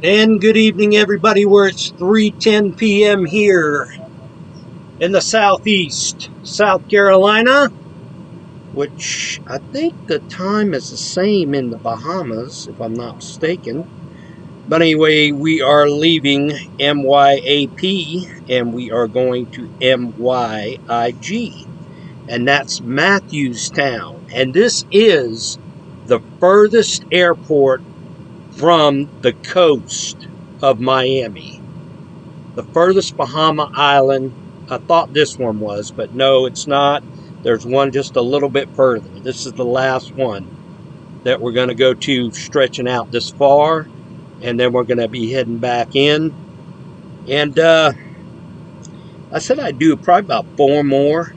And good evening, everybody. Where it's 3:10 p.m. here in the southeast, South Carolina, which I think the time is the same in the Bahamas, if I'm not mistaken. But anyway, we are leaving MYAP and we are going to MYIG, and that's Matthewstown. And this is the furthest airport from the coast of Miami. The furthest Bahama island. I thought this one was, but no, it's not. There's one just a little bit further. This is the last one that we're going to go to, stretching out this far, and then we're going to be heading back in. And I said I'd do probably about four more,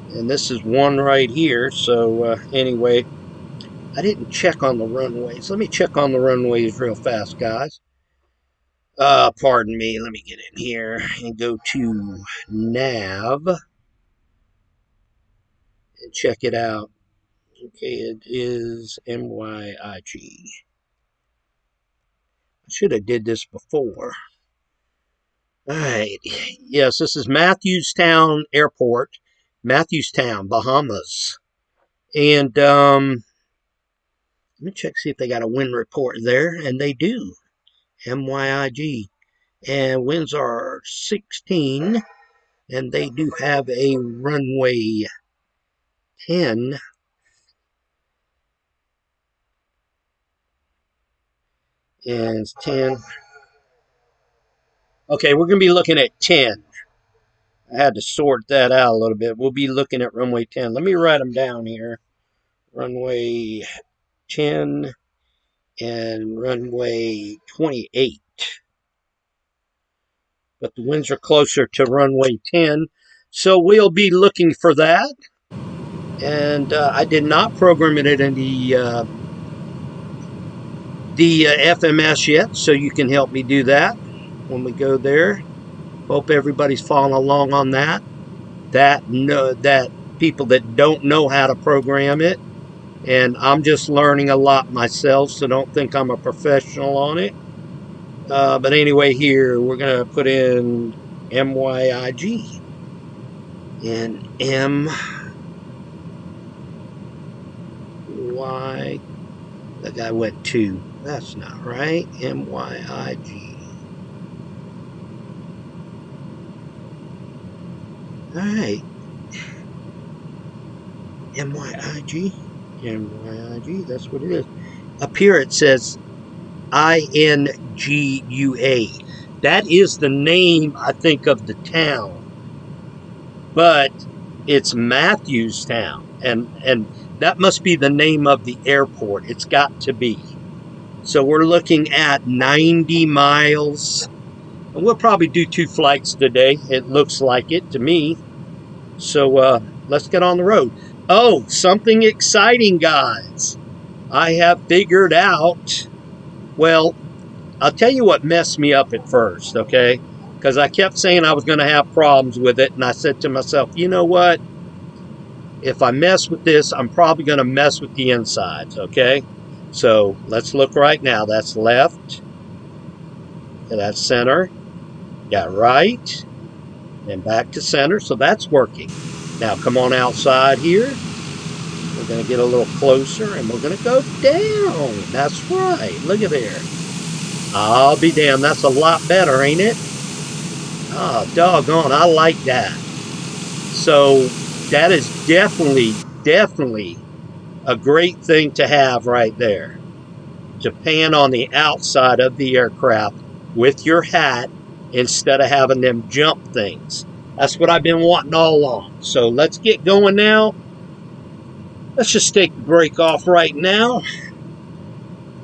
and this is one right here. So anyway, I didn't check on the runways. Let me check on the runways real fast, guys. Pardon me. Let me get in here and go to nav and check it out. Okay, it is MYIG. I should have did this before. All right. Yes, this is Matthewstown Airport, Matthewstown, Bahamas. And let me check see if they got a wind report there, and they do. MYIG, and winds are 16, and they do have a runway 10. And it's 10. Okay, we're going to be looking at 10. I had to sort that out a little bit. We'll be looking at runway 10. Let me write them down here. Runway 10 and runway 28. But the winds are closer to runway 10. So we'll be looking for that. And I did not program it in the FMS yet, so you can help me do that when we go there. Hope everybody's following along on that. That people that don't know how to program it, and I'm just learning a lot myself, so don't think I'm a professional on it. But anyway, here we're gonna put in MYIG and MY. That guy went 2. That's not right. MYIG. All right. MYIG. MYIG. That's what it is. Up here it says INGUA. That is the name, I think, of the town. But it's Matthewstown. And that must be the name of the airport. It's got to be. So we're looking at 90 miles. And we'll probably do 2 flights today. It looks like it to me. So let's get on the road. Oh, something exciting, guys. I have figured out, well, I'll tell you what messed me up at first, okay? Because I kept saying I was going to have problems with it, and I said to myself, you know what? If I mess with this, I'm probably going to mess with the insides, okay? So let's look right now. That's left. That's center. Got right. And back to center. So that's working. Now come on outside here. We're going to get a little closer, and we're going to go down. That's right. Look at there. I'll be damned. That's a lot better, ain't it? Oh, doggone. I like that. So that is definitely a great thing to have right there. To pan on the outside of the aircraft with your hat instead of having them jump things. That's what I've been wanting all along. So let's get going now. Let's just take the brake off right now,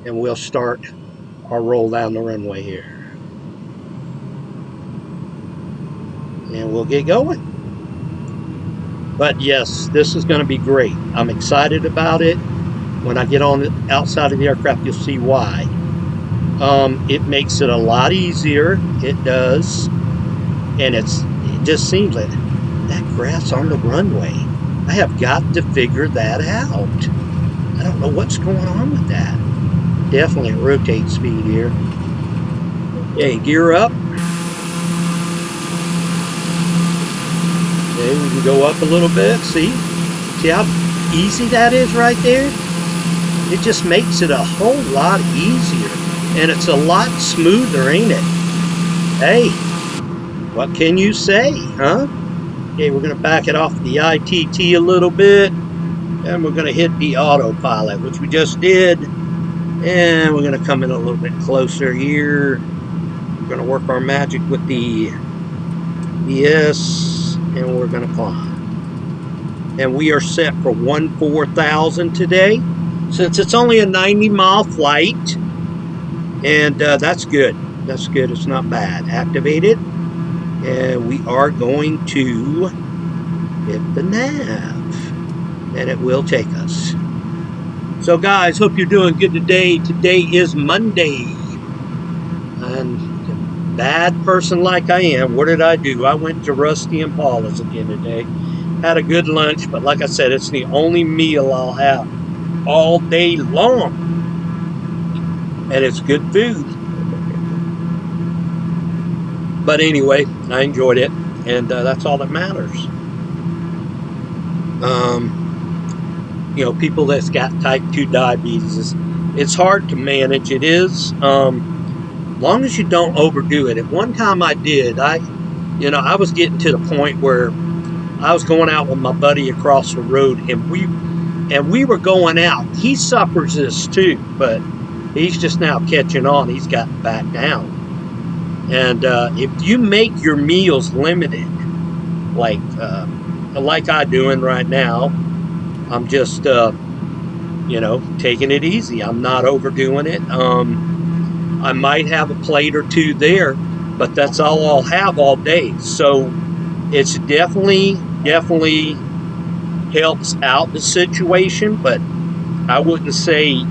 and we'll start our roll down the runway here. And we'll get going. But yes, this is going to be great. I'm excited about it. When I get on the outside of the aircraft, you'll see why. It makes it a lot easier. It does. And it just seems like that grass on the runway. I have got to figure that out. I don't know what's going on with that. Definitely rotate speed here. Okay, gear up. Okay, we can go up a little bit. See how easy that is right there? It just makes it a whole lot easier. And it's a lot smoother, ain't it? Hey, what can you say, huh? Okay, we're going to back it off the ITT a little bit. And we're going to hit the autopilot, which we just did. And we're going to come in a little bit closer here. We're going to work our magic with the ES. And we're going to climb. And we are set for 14,000 today. Since it's only a 90-mile flight. And that's good. That's good. It's not bad. Activate it. And we are going to hit the nav. And it will take us. So guys, hope you're doing good today. Today is Monday. And bad person like I am, what did I do? I went to Rusty and Paula's again today. Had a good lunch, but like I said, it's the only meal I'll have all day long. And it's good food. But anyway, I enjoyed it. And that's all that matters. You know, people that's got type 2 diabetes, it's hard to manage. It is. Long as you don't overdo it. At one time I did. I was getting to the point where I was going out with my buddy across the road, and we were going out. He suffers this too, but he's just now catching on. He's gotten back down. And if you make your meals limited, like I'm doing right now, I'm just taking it easy. I'm not overdoing it. I might have a plate or two there, but that's all I'll have all day. So it's definitely helps out the situation, but I wouldn't say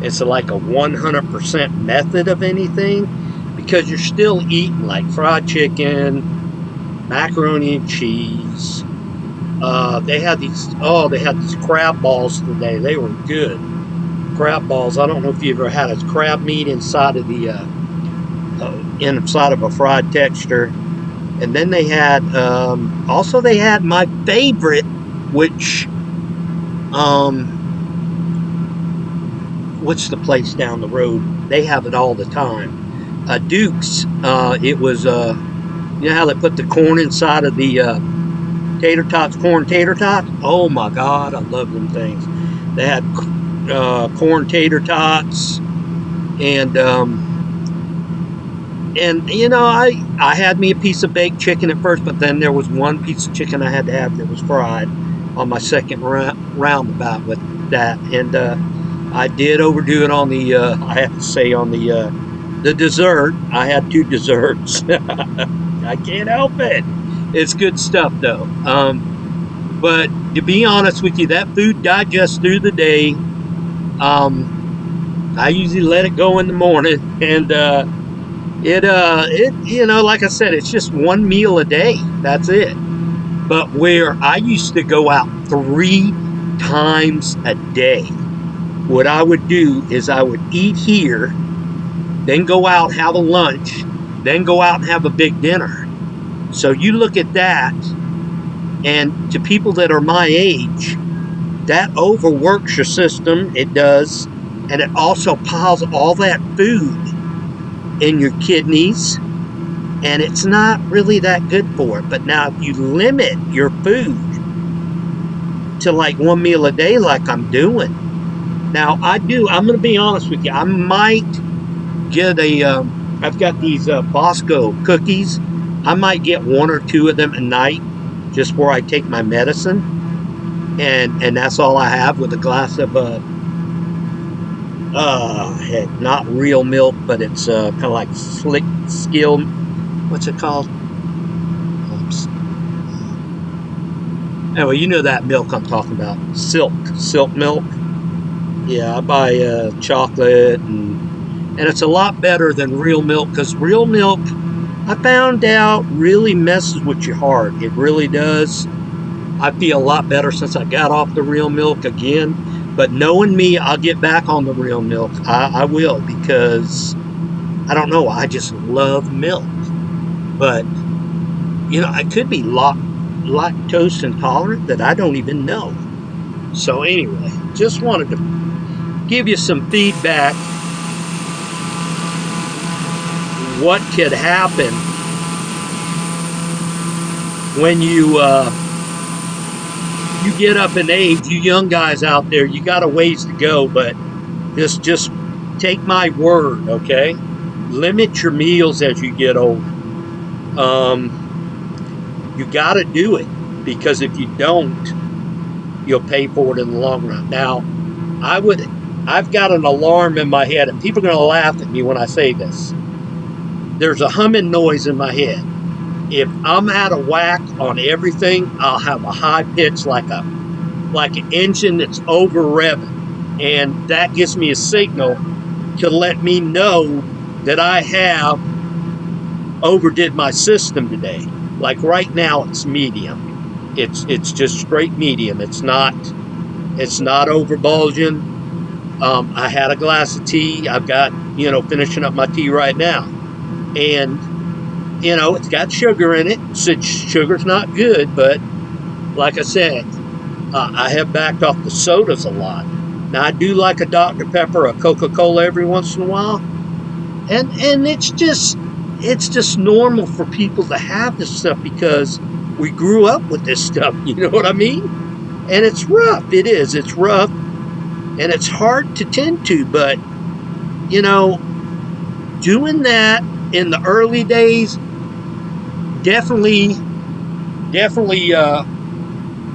it's like a 100% method of anything, because you're still eating like fried chicken, macaroni and cheese. They had these crab balls today. They were good. Crab balls. I don't know if you ever had a crab meat inside of the inside of a fried texture. And then they had also they had my favorite, which what's the place down the road? They have it all the time. Duke's. It was you know how they put the corn inside of the corn tater tots? Oh my God, I love them things. They had corn tater tots, and I had me a piece of baked chicken at first, but then there was one piece of chicken I had to have that was fried on my second roundabout with that, and I did overdo it on the I have to say on the dessert. I had 2 desserts. I can't help it. It's good stuff though. But to be honest with you, that food digests through the day. I usually let it go in the morning, and it like I said, it's just one meal a day. That's it. But where I used to go out 3 times a day, what I would do is I would eat here, then go out, have a lunch, then go out and have a big dinner. So you look at that, and to people that are my age, that overworks your system. It does. And it also piles all that food in your kidneys, and it's not really that good for it. But now if you limit your food to like 1 meal a day like I'm doing, now I'm going to be honest with you, I might get I've got these Bosco cookies. I might get 1 or 2 of them at night just before I take my medicine, and that's all I have, with a glass of not real milk, but it's kind of like slick skill. What's it called? Anyway, you know that milk I'm talking about. Silk milk. Yeah, I buy chocolate, and it's a lot better than real milk, because real milk, I found out, really messes with your heart. It really does. I feel a lot better since I got off the real milk again. But knowing me, I'll get back on the real milk. I will, because I don't know. I just love milk. But, I could be lactose intolerant that I don't even know. So, anyway, just wanted to give you some feedback. What could happen when you get up in age? You young guys out there, you got a ways to go, but just take my word, okay? Limit your meals as you get older. You got to do it, because if you don't, you'll pay for it in the long run. Now, I've got an alarm in my head, and people are going to laugh at me when I say this. There's a humming noise in my head. If I'm out of whack on everything, I'll have a high pitch like an engine that's over revving, and that gives me a signal to let me know that I have overdid my system today. Like right now, it's medium. It's just straight medium. It's not over bulging. I had a glass of tea. I've got finishing up my tea right now, and it's got sugar in it. Sugar's not good, but like I said, I have backed off the sodas a lot. Now I do like a Dr. Pepper, a Coca-Cola every once in a while, and it's just normal for people to have this stuff because we grew up with this stuff. You know what I mean? And it's rough. It is. It's rough, and it's hard to tend to. But doing that in the early days definitely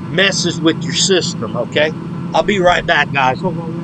messes with your system. Okay, I'll be right back, guys. Hold on.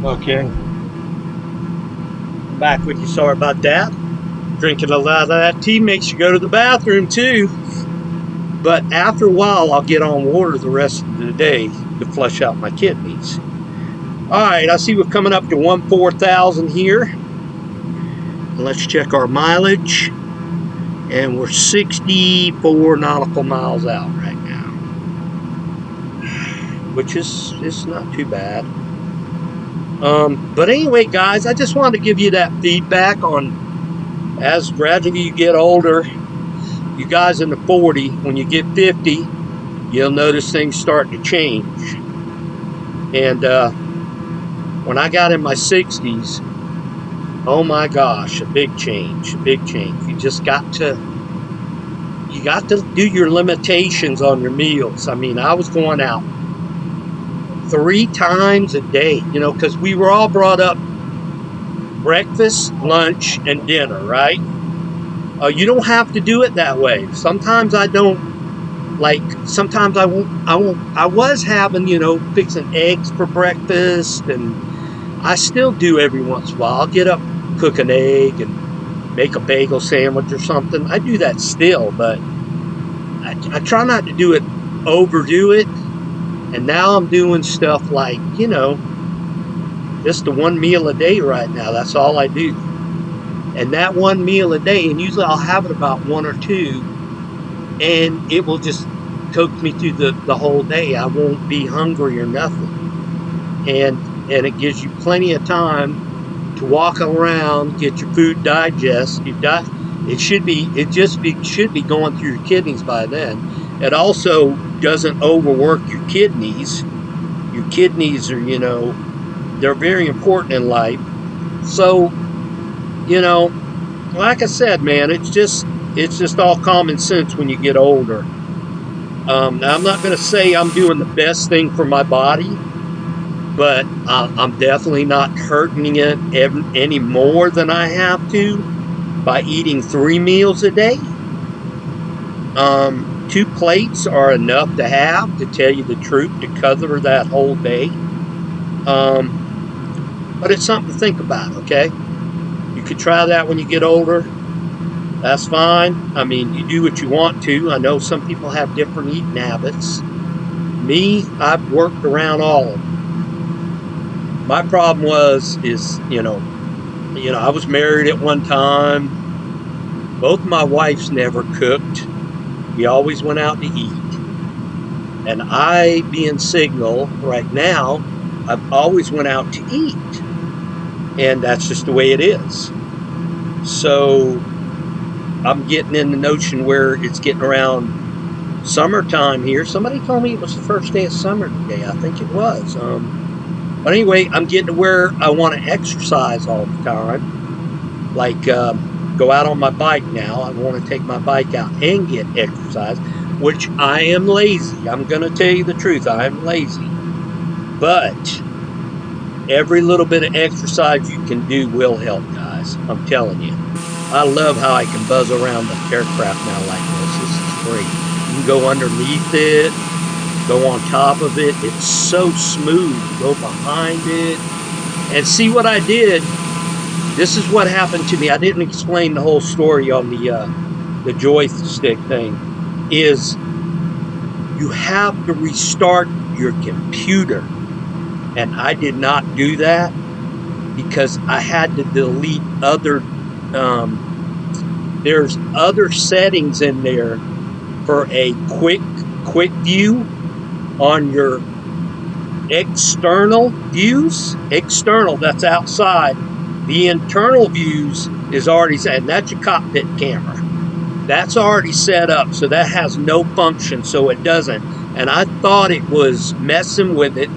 Okay, back with you. Sorry about that. Drinking a lot of that tea makes you go to the bathroom too. But after a while, I'll get on water the rest of the day to flush out my kidneys. All right, I see we're coming up to 14,000 here. Let's check our mileage. And we're 64 nautical miles out right now, which is not too bad. But anyway, guys, I just wanted to give you that feedback on, as gradually you get older, you guys in the 40, when you get 50, you'll notice things start to change. And when I got in my 60s, oh my gosh, a big change. You just got to do your limitations on your meals. I mean, I was going out 3 times a day, because we were all brought up breakfast, lunch, and dinner, right? You don't have to do it that way. Sometimes I don't. Like, sometimes I won't. I was having, fixing eggs for breakfast, and I still do every once in a while. I'll get up, cook an egg, and make a bagel sandwich or something. I do that still, but I try not to overdo it. And now I'm doing stuff like, just the 1 meal a day right now. That's all I do. And that 1 meal a day, and usually I'll have it about 1 or 2, and it will just coax me through the whole day. I won't be hungry or nothing. and it gives you plenty of time to walk around, get your food digest. Should be going through your kidneys by then. It also doesn't overwork your kidneys. Your kidneys are, they're very important in life. So, like I said, man, it's just all common sense when you get older. Now I'm not going to say I'm doing the best thing for my body, but I'm definitely not hurting it any more than I have to by eating 3 meals a day. 2 plates are enough to have, to tell you the truth, to cover that whole day. But it's something to think about, okay? You could try that when you get older. That's fine. I mean, you do what you want to. I know some people have different eating habits. Me, I've worked around all of them. My problem is, I was married at one time. Both my wives never cooked. We always went out to eat. And I, being single right now, I've always went out to eat. And that's just the way it is. So I'm getting in the notion where it's getting around summertime here. Somebody told me it was the first day of summer today. I think it was. But anyway, I'm getting to where I want to exercise all the time. Like go out on my bike now. I want to take my bike out and get exercise, which I am lazy. I'm going to tell you the truth. I am lazy. But every little bit of exercise you can do will help, guys. I'm telling you. I love how I can buzz around the aircraft now like this. This is great. You can go underneath it, go on top of it. It's so smooth. Go behind it. And see what I did? This is what happened to me. I didn't explain the whole story on the joystick thing. Is you have to restart your computer. And I did not do that because I had to delete other, there's other settings in there for a quick view on your external views. External, that's outside. The internal views is already set, and that's your cockpit camera. That's already set up, so that has no function, so it doesn't. And I thought it was messing with it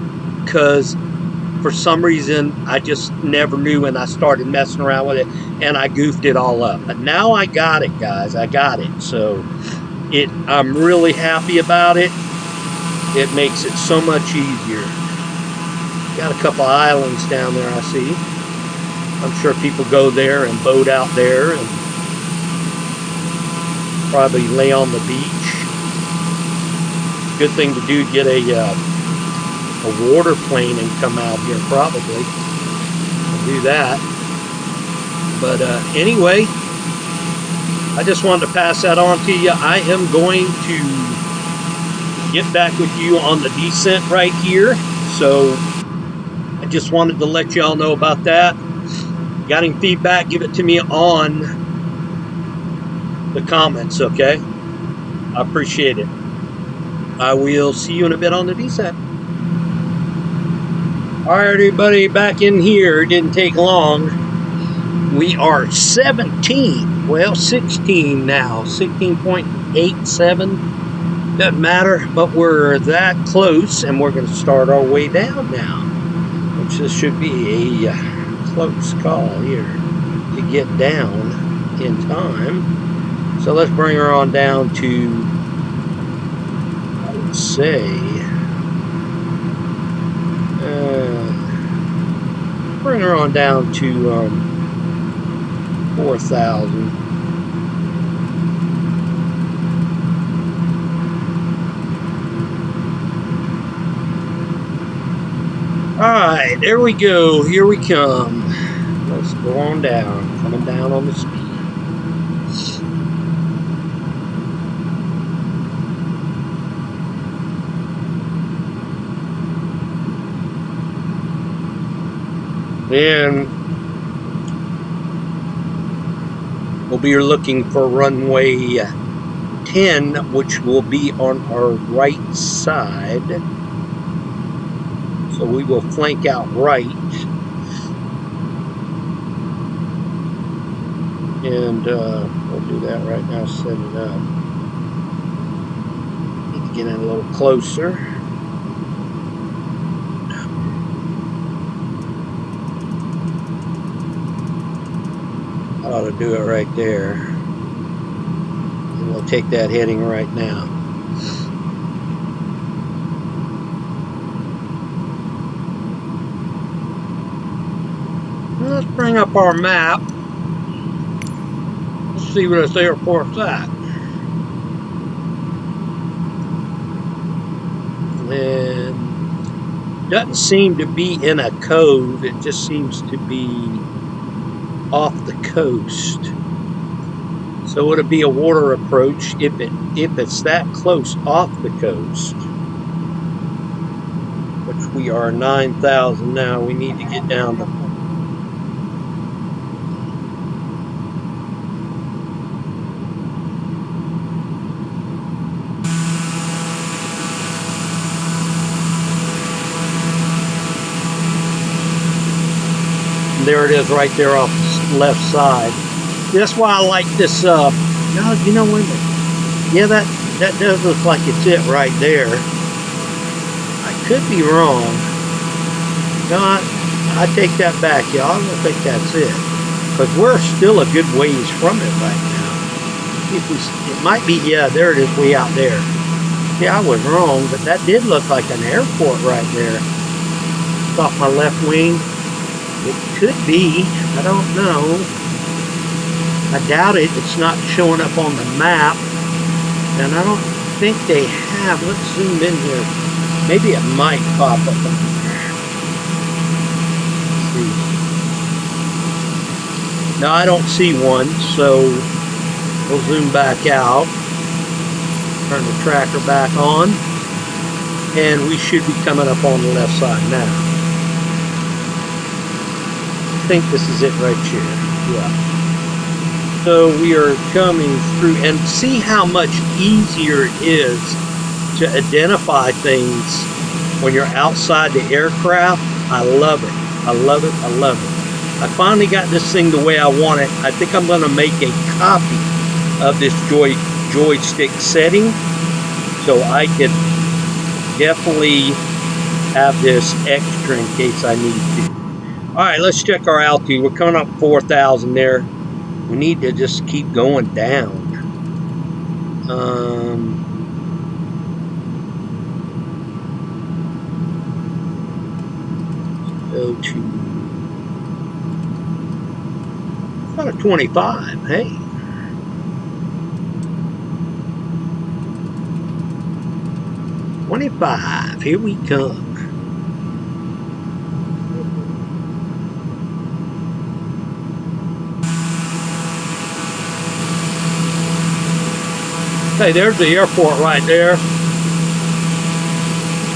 because for some reason I just never knew, and I started messing around with it and I goofed it all up. But now I got it, guys. I got it. So I'm really happy about it. It makes it so much easier. Got a couple islands down there I see. I'm sure people go there and boat out there and probably lay on the beach. Good thing to do, get a water plane and come out here probably. I'll do that. But anyway, I just wanted to pass that on to you. I am going to get back with you on the descent right here. So I just wanted to let y'all know about that. Got any feedback, give it to me on the comments, okay? I appreciate it. I will see you in a bit on the descent. Alright, everybody, back in here. It didn't take long. We are 16 now. 16.87. Doesn't matter, but we're that close, and we're going to start our way down now. Which this should be a close call here to get down in time. So let's bring her on down to, I would say, bring her on down to 4,000. Alright, there we go. Here we come. Let's go on down. Coming down on the speed. Then we'll be looking for runway 10, which will be on our right side. So we will flank out right. And we'll do that right now, set it up. Need to get in a little closer. I ought to do it right there. And we'll take that heading right now. Let's bring up our map. Let's see where this airport's at. And doesn't seem to be in a cove. It just seems to be off the coast. So it'll be a water approach if it's that close off the coast. Which we are 9,000 now. We need to get down to there it is right there off the left side. That's why I like this. No, you know what? Yeah, that does look like it's it right there. I could be wrong. No, I take that back, y'all. I don't think that's it. Because we're still a good ways from it right now. It might be, yeah, there it is way out there. Yeah, I was wrong, but that did look like an airport right there. It's off my left wing. It could be. I don't know. I doubt it. It's not showing up on the map. And I don't think they have. Let's zoom in here. Maybe it might pop up. Let's see. No, I don't see one. So we'll zoom back out. Turn the tracker back on. And we should be coming up on the left side now. I think this is it right here. Yeah. So we are coming through, and see how much easier it is to identify things when you're outside the aircraft. I love it. I love it. I love it. I finally got this thing the way I want it. I think I'm going to make a copy of this joystick setting so I can definitely have this extra in case I need to. Alright, let's check our altitude. We're coming up 4,000 there. We need to just keep going down. Go to about a 25. Hey. $25. Here we come. Hey, there's the airport right there.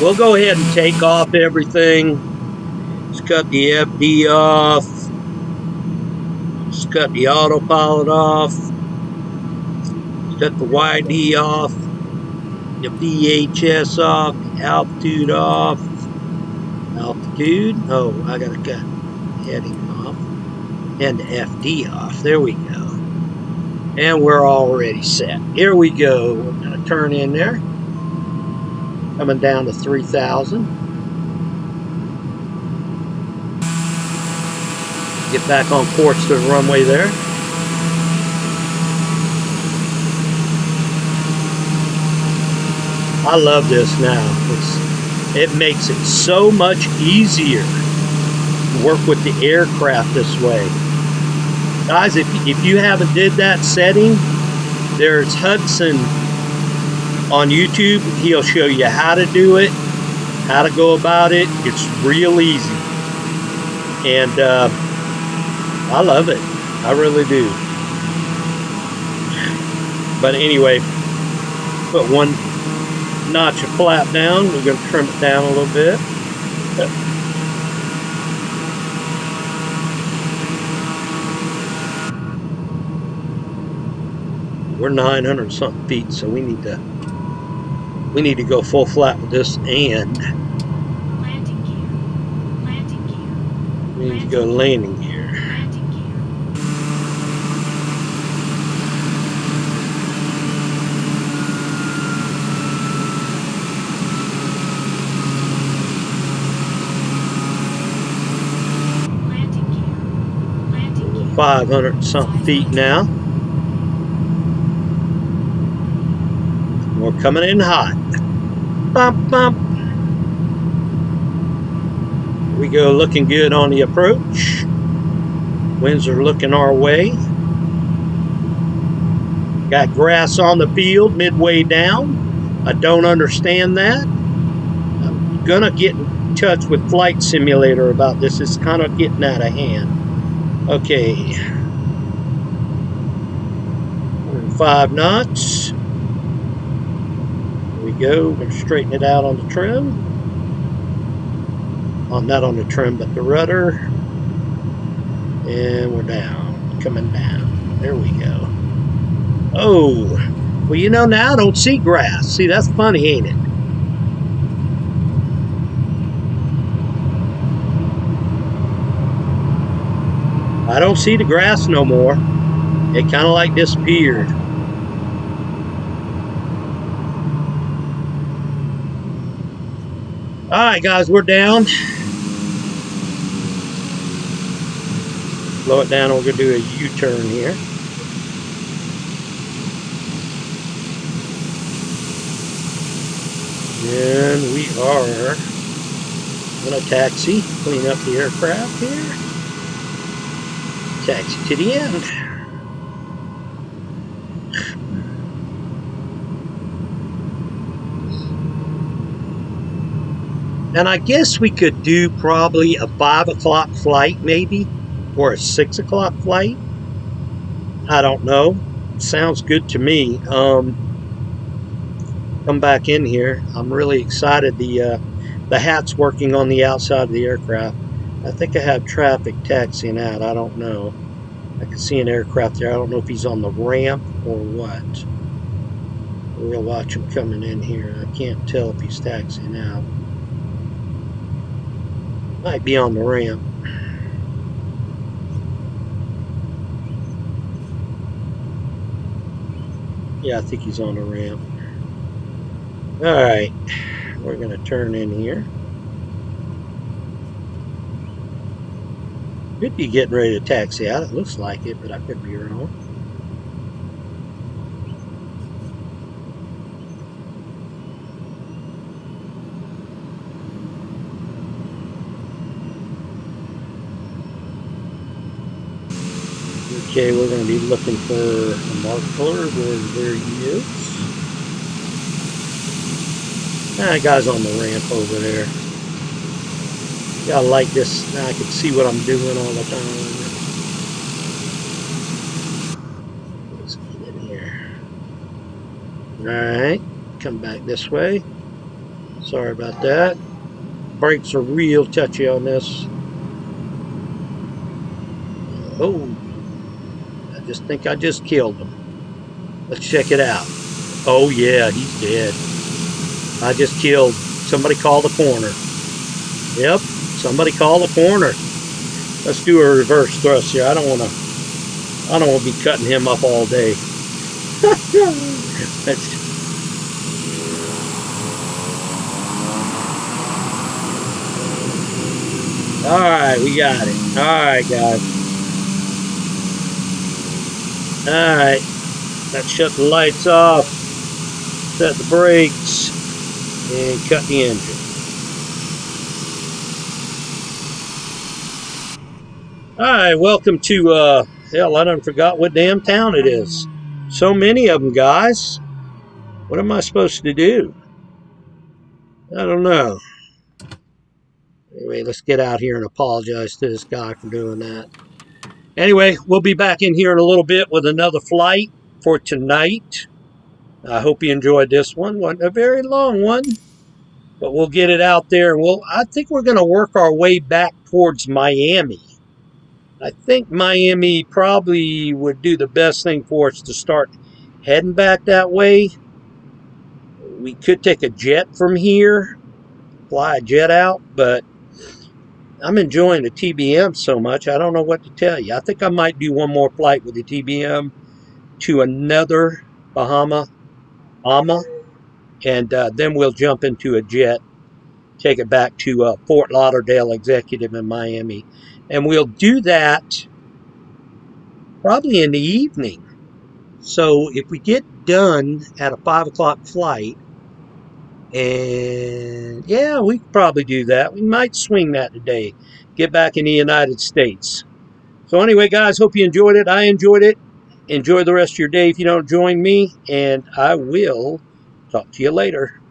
We'll go ahead and take off everything. Let's cut the FD off. Let's cut the autopilot off. Let's cut the YD off. The VHS off. The altitude off. Altitude. Oh, I gotta cut heading off. And the FD off. There we go. And we're already set. Here we go. We're going to turn in there. Coming down to 3,000. Get back on course to the runway there. I love this now. It makes it so much easier to work with the aircraft this way. Guys, if you haven't did that setting, there's Hudson on YouTube. He'll show you how to do it, how to go about it. It's real easy. And I love it. I really do. But anyway, put one notch of flap down. We're going to trim it down a little bit. We're 900 something feet, so we need to go full flat with this and need to go landing gear. We're 500 something feet now. We're coming in hot. Bump, bump. We go looking good on the approach. Winds are looking our way. Got grass on the field midway down. I don't understand that. I'm gonna get in touch with Flight Simulator about this. It's kind of getting out of hand. Okay. 5 knots. Here we go. We're gonna straighten it out on the trim. Oh, not on the trim, but the rudder. And we're down. Coming down. There we go. Oh, well, you know, now I don't see grass. See, that's funny, ain't it? I don't see the grass no more. It kind of like disappeared. All right, guys, we're down. Slow it down. We're going to do a U-turn here. And we are going to taxi, clean up the aircraft here. Taxi to the end. And I guess we could do probably a 5 o'clock flight maybe, or a 6 o'clock flight. I don't know. Sounds good to me. Come back in here. I'm really excited. The hat's working on the outside of the aircraft. I think I have traffic taxiing out. I don't know. I can see an aircraft there. I don't know if he's on the ramp or what. We'll watch him coming in here. I can't tell if he's taxiing out. Might be on the ramp. Yeah, I think he's on the ramp. Alright, we're going to turn in here. Could be getting ready to taxi out. It looks like it, but I could be wrong. Okay, we're going to be looking for a marker where there he is. That guy's on the ramp over there. Yeah, I like this. Now I can see what I'm doing all the time. Let's get in here. Alright, come back this way. Sorry about that. Brakes are real touchy on this. Oh, I just think I just killed him. Let's check it out. Oh yeah, he's dead. I just killed. Somebody call the corner. Yep, somebody call the corner. Let's do a reverse thrust here. I don't want to be cutting him up all day. All right, we got it. All right, guys. All right, let's shut the lights off, set the brakes, and cut the engine. Alright, welcome to, hell, I done forgot what damn town it is. So many of them, guys. What am I supposed to do? I don't know. Anyway, let's get out here and apologize to this guy for doing that. Anyway, we'll be back in here in a little bit with another flight for tonight. I hope you enjoyed this one. Wasn't a very long one, but we'll get it out there. And I think we're going to work our way back towards Miami. I think Miami probably would do the best thing for us to start heading back that way. We could take a jet from here, fly a jet out, but I'm enjoying the TBM so much, I don't know what to tell you. I think I might do one more flight with the TBM to another Bahama, and then we'll jump into a jet, take it back to Fort Lauderdale Executive in Miami. And we'll do that probably in the evening. So if we get done at a 5 o'clock flight, and yeah, we could probably do that. We might swing that today, get back in the United States. So anyway, guys, hope you enjoyed it. I enjoyed it. Enjoy the rest of your day if you don't join me, and I will talk to you later.